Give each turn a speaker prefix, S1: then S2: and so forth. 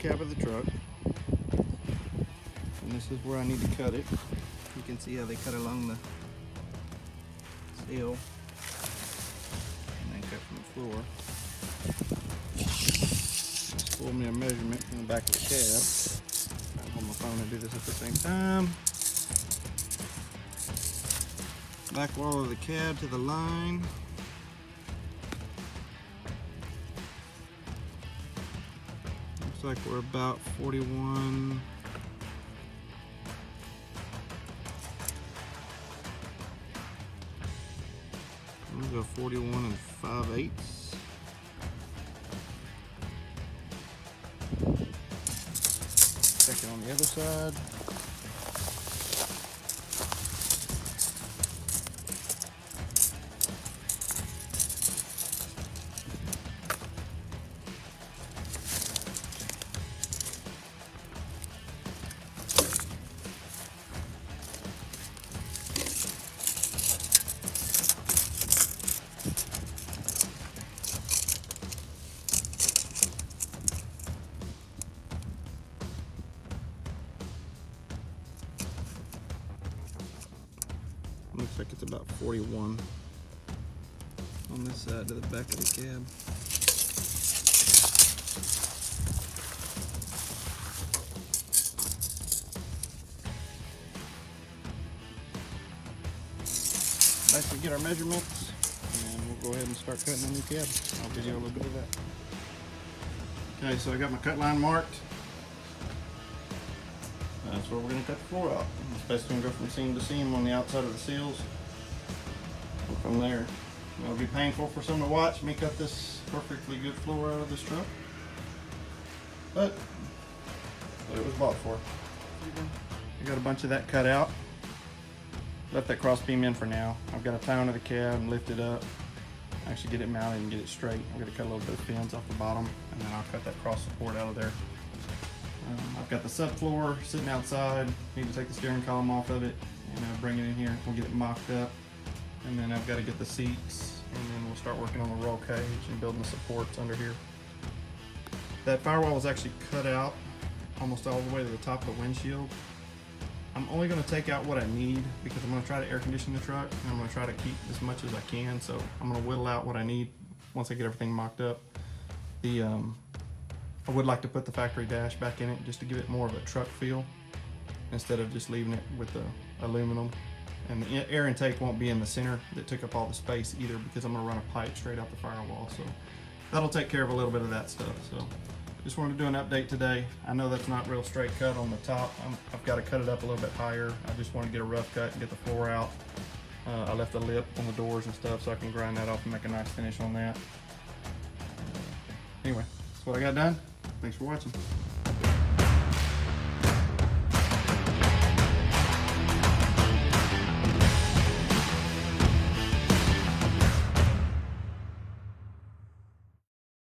S1: cab of the truck. And this is where I need to cut it. You can see how they cut along the sill and then cut from the floor. Just pull me a measurement from the back of the cab. I'm on my phone and do this at the same time. Back wall of the cab to the line. Looks like we're about 41. We'll go 41 5/8. Check it on the other side. Looks like it's about 41 on this side to the back of the cab. Nice to get our measurements, and we'll go ahead and start cutting the new cab. I'll video a little bit of that. Okay, so I got my cut line marked. That's where we're going to cut the floor out. It's basically going to go from seam to seam on the outside of the seals. And from there, it'll be painful for some to watch me cut this perfectly good floor out of this truck. But what it was bought for. I got a bunch of that cut out. Left that cross beam in for now. I've got to tie onto the cab and lift it up. Actually get it mounted and get it straight. I'm going to cut a little bit of fins off the bottom, and then I'll cut that cross support out of there. I've got the subfloor sitting outside. Need to take the steering column off of it and bring it in here. We'll get it mocked up, and then I've got to get the seats, and then we'll start working on the roll cage and building the supports under here. That firewall was actually cut out almost all the way to the top of the windshield. I'm only going to take out what I need because I'm going to try to air condition the truck, and I'm going to try to keep as much as I can. So I'm going to whittle out what I need once I get everything mocked up. I would like to put the factory dash back in it just to give it more of a truck feel instead of just leaving it with the aluminum. And the air intake won't be in the center that took up all the space either, because I'm going to run a pipe straight out the firewall. So that'll take care of a little bit of that stuff. So just wanted to do an update today. I know that's not real straight cut on the top. I've got to cut it up a little bit higher. I just want to get a rough cut and get the floor out. I left the lip on the doors and stuff so I can grind that off and make a nice finish on that. Anyway, that's what I got done. Thanks for watching.